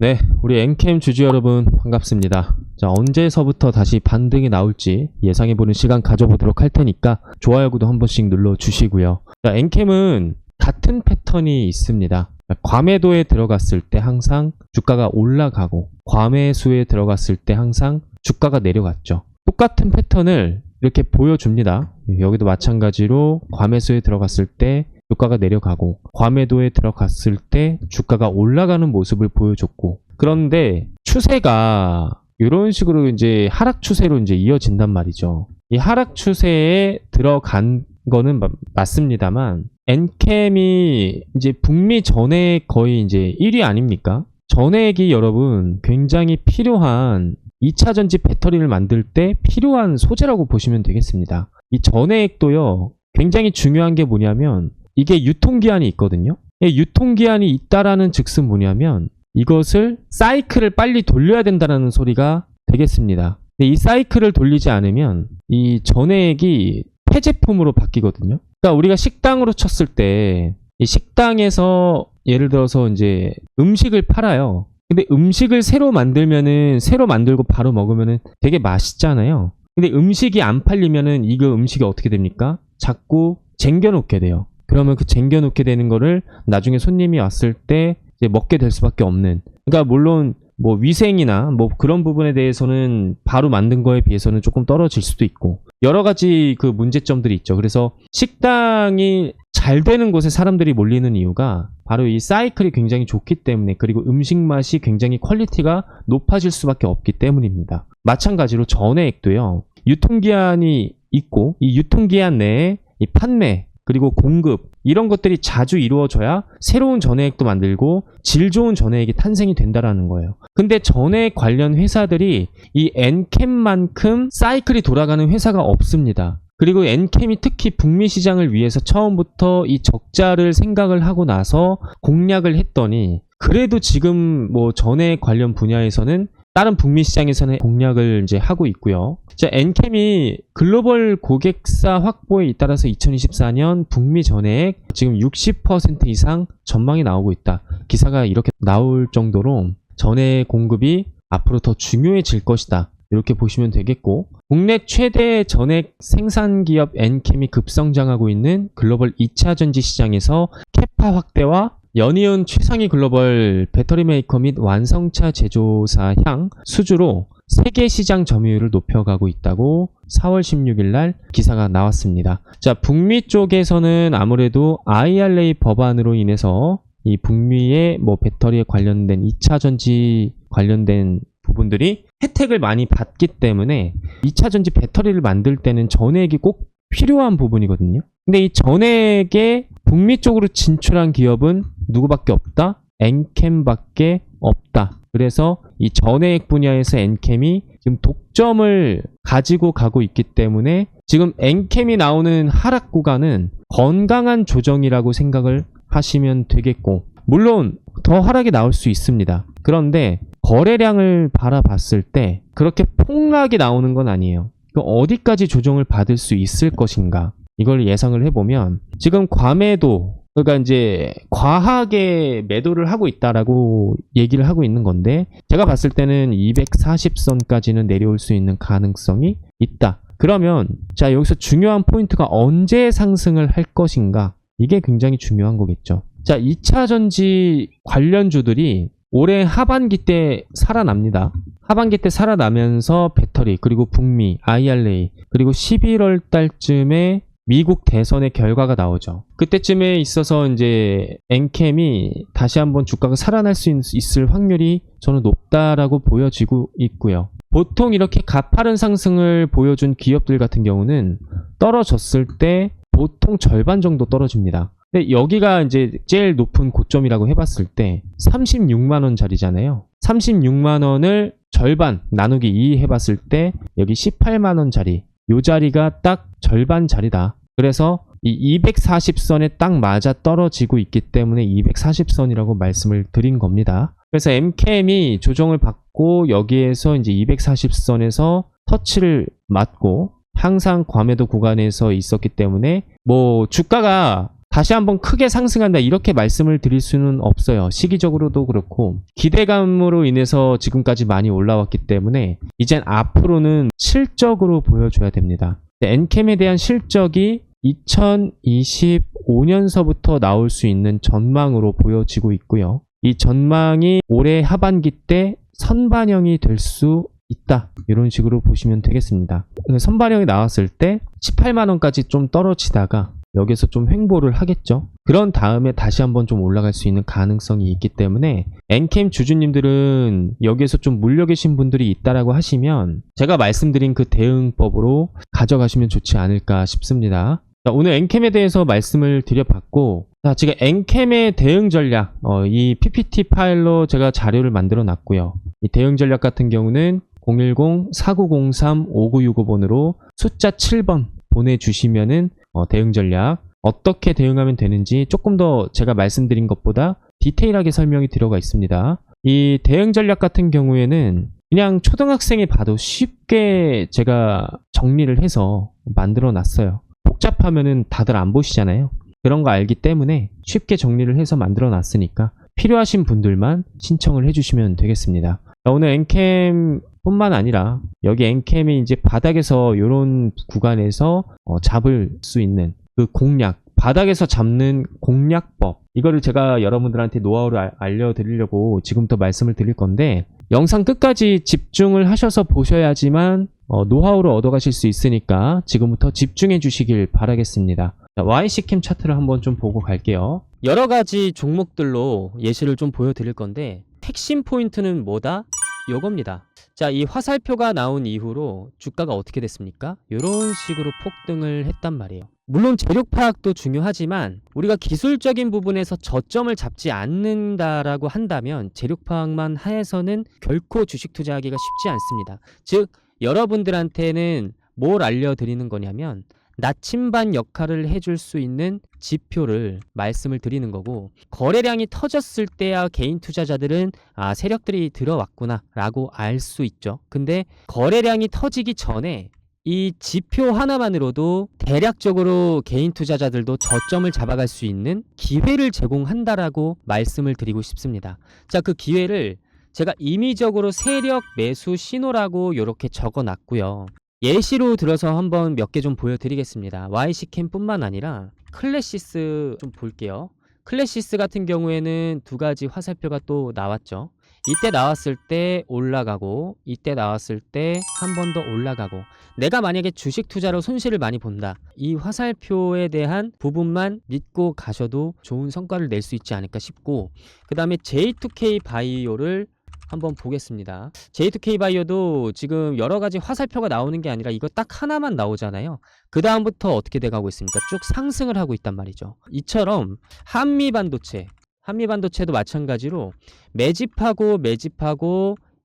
네, 우리 엔캠 주주 여러분 반갑습니다. 자, 언제서부터 다시 반등이 나올지 예상해보는 시간 가져보도록 할 테니까 좋아요, 구독 한 번씩 눌러주시고요. 자, 엔캠은 같은 패턴이 있습니다. 과매도에 들어갔을 때 항상 주가가 올라가고 과매수에 들어갔을 때 항상 주가가 내려갔죠. 똑같은 패턴을 이렇게 보여줍니다. 여기도 마찬가지로 과매수에 들어갔을 때 주가가 내려가고 과매도에 들어갔을 때 주가가 올라가는 모습을 보여줬고, 그런데 추세가 이런 식으로 이제 하락 추세로 이제 이어진단 말이죠. 이 하락 추세에 들어간 거는 맞습니다만 엔캠이 이제 북미 전액 거의 이제 1위 아닙니까? 전액이 여러분 굉장히 필요한 2차 전지 배터리를 만들 때 필요한 소재라고 보시면 되겠습니다. 이 전액도요 굉장히 중요한 게 뭐냐면 이게 유통기한이 있거든요. 유통기한이 있다라는 즉슨 뭐냐면 이것을 사이클을 빨리 돌려야 된다는 소리가 되겠습니다. 근데 이 사이클을 돌리지 않으면 이 전액이 폐제품으로 바뀌거든요. 그러니까 우리가 식당으로 쳤을 때 이 식당에서 예를 들어서 이제 음식을 팔아요. 근데 음식을 새로 만들면은 새로 만들고 바로 먹으면은 되게 맛있잖아요. 근데 음식이 안 팔리면은 이거 음식이 어떻게 됩니까? 자꾸 쟁겨놓게 돼요. 그러면 그 쟁겨놓게 되는 거를 나중에 손님이 왔을 때 이제 먹게 될 수밖에 없는. 그러니까 물론 뭐 위생이나 뭐 그런 부분에 대해서는 바로 만든 거에 비해서는 조금 떨어질 수도 있고 여러 가지 그 문제점들이 있죠. 그래서 식당이 잘 되는 곳에 사람들이 몰리는 이유가 바로 이 사이클이 굉장히 좋기 때문에, 그리고 음식 맛이 굉장히 퀄리티가 높아질 수밖에 없기 때문입니다. 마찬가지로 전해액도요. 유통기한이 있고 이 유통기한 내에 이 판매 그리고 공급 이런 것들이 자주 이루어져야 새로운 전해액도 만들고 질 좋은 전해액이 탄생이 된다라는 거예요. 근데 전해액 관련 회사들이 이 엔캠만큼 사이클이 돌아가는 회사가 없습니다. 그리고 엔캠이 특히 북미 시장을 위해서 처음부터 이 적자를 생각을 하고 나서 공략을 했더니 그래도 지금 뭐 전해액 관련 분야에서는 다른 북미 시장에서는 공략을 이제 하고 있고요. 자, 엔캠이 글로벌 고객사 확보에 잇따라서 2024년 북미 전해액 지금 60% 이상 전망이 나오고 있다. 기사가 이렇게 나올 정도로 전해액 공급이 앞으로 더 중요해질 것이다. 이렇게 보시면 되겠고, 국내 최대 전액 생산 기업 엔캠이 급성장하고 있는 글로벌 2차 전지 시장에서 캐파 확대와 연이은 최상위 글로벌 배터리 메이커 및 완성차 제조사 향 수주로 세계 시장 점유율을 높여가고 있다고 4월 16일 날 기사가 나왔습니다. 자, 북미 쪽에서는 아무래도 IRA 법안으로 인해서 이 북미의 뭐 배터리에 관련된 2차 전지 관련된 부분들이 혜택을 많이 받기 때문에 2차 전지 배터리를 만들 때는 전액이 꼭 필요한 부분이거든요. 근데 이 전액에 북미 쪽으로 진출한 기업은 누구밖에 없다? 엔캠밖에 없다. 그래서 이 전해액 분야에서 엔캠이 지금 독점을 가지고 가고 있기 때문에 지금 엔캠이 나오는 하락 구간은 건강한 조정이라고 생각을 하시면 되겠고, 물론 더 하락이 나올 수 있습니다. 그런데 거래량을 바라봤을 때 그렇게 폭락이 나오는 건 아니에요. 어디까지 조정을 받을 수 있을 것인가, 이걸 예상을 해보면 지금 과매도, 그러니까 이제 과하게 매도를 하고 있다라고 얘기를 하고 있는 건데, 제가 봤을 때는 240선까지는 내려올 수 있는 가능성이 있다. 그러면 자, 여기서 중요한 포인트가 언제 상승을 할 것인가, 이게 굉장히 중요한 거겠죠. 자, 2차 전지 관련주들이 올해 하반기 때 살아납니다. 하반기 때 살아나면서 배터리, 그리고 북미, IRA, 그리고 11월 달쯤에 미국 대선의 결과가 나오죠. 그때쯤에 있어서 이제 엔캠이 다시 한번 주가가 살아날 수 있을 확률이 저는 높다라고 보여지고 있고요. 보통 이렇게 가파른 상승을 보여준 기업들 같은 경우는 떨어졌을 때 보통 절반 정도 떨어집니다. 근데 여기가 이제 제일 높은 고점이라고 해봤을 때 36만원짜리잖아요. 36만원을 절반 나누기 2 해봤을 때 여기 18만원짜리, 요 자리가 딱 절반 자리다. 그래서 이 240선에 딱 맞아 떨어지고 있기 때문에 240선이라고 말씀을 드린 겁니다. 그래서 엔캠이 조정을 받고 여기에서 이제 240선에서 터치를 맞고 항상 과매도 구간에서 있었기 때문에 뭐 주가가 다시 한번 크게 상승한다 이렇게 말씀을 드릴 수는 없어요. 시기적으로도 그렇고 기대감으로 인해서 지금까지 많이 올라왔기 때문에 이젠 앞으로는 실적으로 보여줘야 됩니다. 엔캠에 대한 실적이 2025년서부터 나올 수 있는 전망으로 보여지고 있고요. 이 전망이 올해 하반기 때 선반영이 될 수 있다. 이런 식으로 보시면 되겠습니다. 선반영이 나왔을 때 18만원까지 좀 떨어지다가 여기서 좀 횡보를 하겠죠. 그런 다음에 다시 한번 좀 올라갈 수 있는 가능성이 있기 때문에 엔캠 주주님들은 여기에서 좀 물려 계신 분들이 있다라고 하시면 제가 말씀드린 그 대응법으로 가져가시면 좋지 않을까 싶습니다. 자, 오늘 엔캠에 대해서 말씀을 드려봤고, 자, 지금 엔캠의 대응 전략, 이 PPT 파일로 제가 자료를 만들어 놨고요. 이 대응 전략 같은 경우는 010-4903-5965번으로 숫자 7번 보내주시면은 대응 전략 어떻게 대응하면 되는지 조금 더 제가 말씀드린 것보다 디테일하게 설명이 들어가 있습니다. 이 대응 전략 같은 경우에는 그냥 초등학생이 봐도 쉽게 제가 정리를 해서 만들어 놨어요. 복잡하면은 다들 안 보시잖아요. 그런 거 알기 때문에 쉽게 정리를 해서 만들어 놨으니까 필요하신 분들만 신청을 해주시면 되겠습니다. 오늘 엔캠 뿐만 아니라 여기 엔캠이 이제 바닥에서 이런 구간에서 잡을 수 있는 그 공략, 바닥에서 잡는 공략법, 이거를 제가 여러분들한테 노하우를 알려드리려고 지금부터 말씀을 드릴 건데, 영상 끝까지 집중을 하셔서 보셔야지만 노하우를 얻어가실 수 있으니까 지금부터 집중해 주시길 바라겠습니다. 자, YC캠 차트를 한번 좀 보고 갈게요. 여러 가지 종목들로 예시를 좀 보여드릴 건데, 핵심 포인트는 뭐다? 요겁니다. 자, 이 화살표가 나온 이후로 주가가 어떻게 됐습니까? 이런 식으로 폭등을 했단 말이에요. 물론 재력 파악도 중요하지만 우리가 기술적인 부분에서 저점을 잡지 않는다라고 한다면 재력 파악만 해서는 결코 주식 투자하기가 쉽지 않습니다. 즉, 여러분들한테는 뭘 알려드리는 거냐면 나침반 역할을 해줄 수 있는 지표를 말씀을 드리는 거고, 거래량이 터졌을 때야 개인 투자자들은 세력들이 들어왔구나 라고 알 수 있죠. 근데 거래량이 터지기 전에 이 지표 하나만으로도 대략적으로 개인 투자자들도 저점을 잡아갈 수 있는 기회를 제공한다라고 말씀을 드리고 싶습니다. 자, 그 기회를 제가 임의적으로 세력 매수 신호라고 이렇게 적어 놨고요. 예시로 들어서 한번 몇 개 좀 보여드리겠습니다. YC캠 뿐만 아니라 클래시스 좀 볼게요. 클래시스 같은 경우에는 두 가지 화살표가 또 나왔죠. 이때 나왔을 때 올라가고, 이때 나왔을 때 한 번 더 올라가고, 내가 만약에 주식 투자로 손실을 많이 본다, 이 화살표에 대한 부분만 믿고 가셔도 좋은 성과를 낼 수 있지 않을까 싶고, 그 다음에 J2K 바이오를 한번 보겠습니다. J2K 바이오도 지금 여러 가지 화살표가 나오는 게 아니라 이거 딱 하나만 나오잖아요. 그 다음부터 어떻게 돼가고 있습니까? 쭉 상승을 하고 있단 말이죠. 이처럼 한미반도체도 마찬가지로 매집하고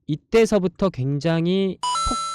이때서부터 굉장히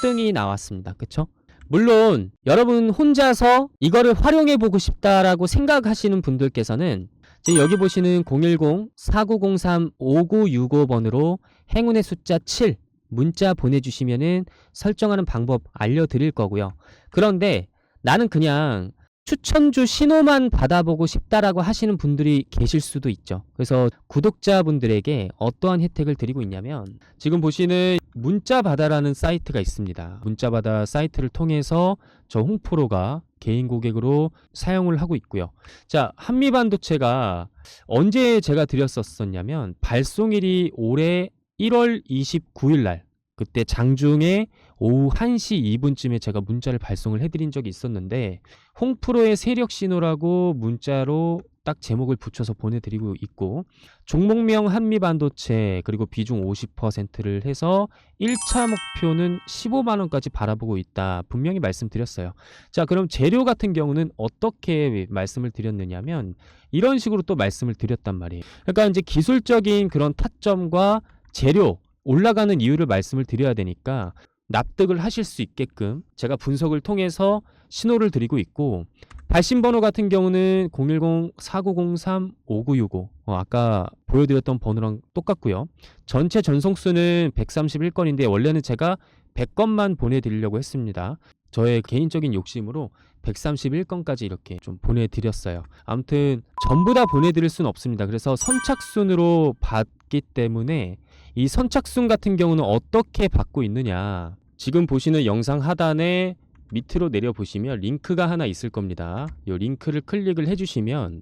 폭등이 나왔습니다. 그쵸? 물론 여러분 혼자서 이거를 활용해 보고 싶다라고 생각하시는 분들께서는 지금 여기 보시는 010-4903-5965번으로 행운의 숫자 7 문자 보내주시면은 설정하는 방법 알려드릴 거고요. 그런데 나는 그냥 추천주 신호만 받아보고 싶다라고 하시는 분들이 계실 수도 있죠. 그래서 구독자분들에게 어떠한 혜택을 드리고 있냐면, 지금 보시는 문자바다라는 사이트가 있습니다. 문자바다 사이트를 통해서 저 홍프로가 개인 고객으로 사용을 하고 있고요. 자, 한미반도체가 언제 제가 드렸었냐면 발송일이 올해 1월 29일 날, 그때 장중에 오후 1시 2분쯤에 제가 문자를 발송을 해드린 적이 있었는데, 홍프로의 세력 신호라고 문자로 딱 제목을 붙여서 보내드리고 있고, 종목명 한미반도체, 그리고 비중 50%를 해서 1차 목표는 15만원까지 바라보고 있다 분명히 말씀드렸어요. 자, 그럼 재료 같은 경우는 어떻게 말씀을 드렸느냐면 이런 식으로 또 말씀을 드렸단 말이에요. 그러니까 이제 기술적인 그런 타점과 재료 올라가는 이유를 말씀을 드려야 되니까 납득을 하실 수 있게끔 제가 분석을 통해서 신호를 드리고 있고, 발신번호 같은 경우는 010-4903-5965 아까 보여드렸던 번호랑 똑같고요. 전체 전송수는 131건인데 원래는 제가 100건만 보내드리려고 했습니다. 저의 개인적인 욕심으로 131건까지 이렇게 좀 보내드렸어요. 아무튼 전부 다 보내드릴 수는 없습니다. 그래서 선착순으로 받기 때문에 이 선착순 같은 경우는 어떻게 받고 있느냐, 지금 보시는 영상 하단에 밑으로 내려보시면 링크가 하나 있을 겁니다. 이 링크를 클릭을 해주시면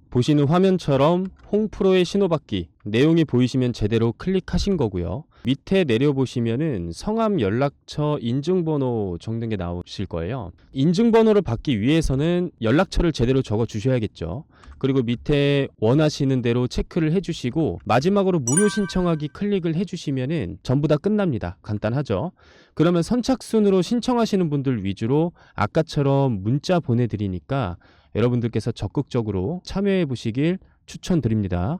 보시는 화면처럼 홍프로의 신호받기 내용이 보이시면 제대로 클릭하신 거고요. 밑에 내려보시면은 성함, 연락처, 인증번호 적는 게 나오실 거예요. 인증번호를 받기 위해서는 연락처를 제대로 적어 주셔야겠죠. 그리고 밑에 원하시는 대로 체크를 해주시고 마지막으로 무료 신청하기 클릭을 해주시면은 전부 다 끝납니다. 간단하죠. 그러면 선착순으로 신청하시는 분들 위주로 아까처럼 문자 보내드리니까 여러분들께서 적극적으로 참여해 보시길 추천드립니다.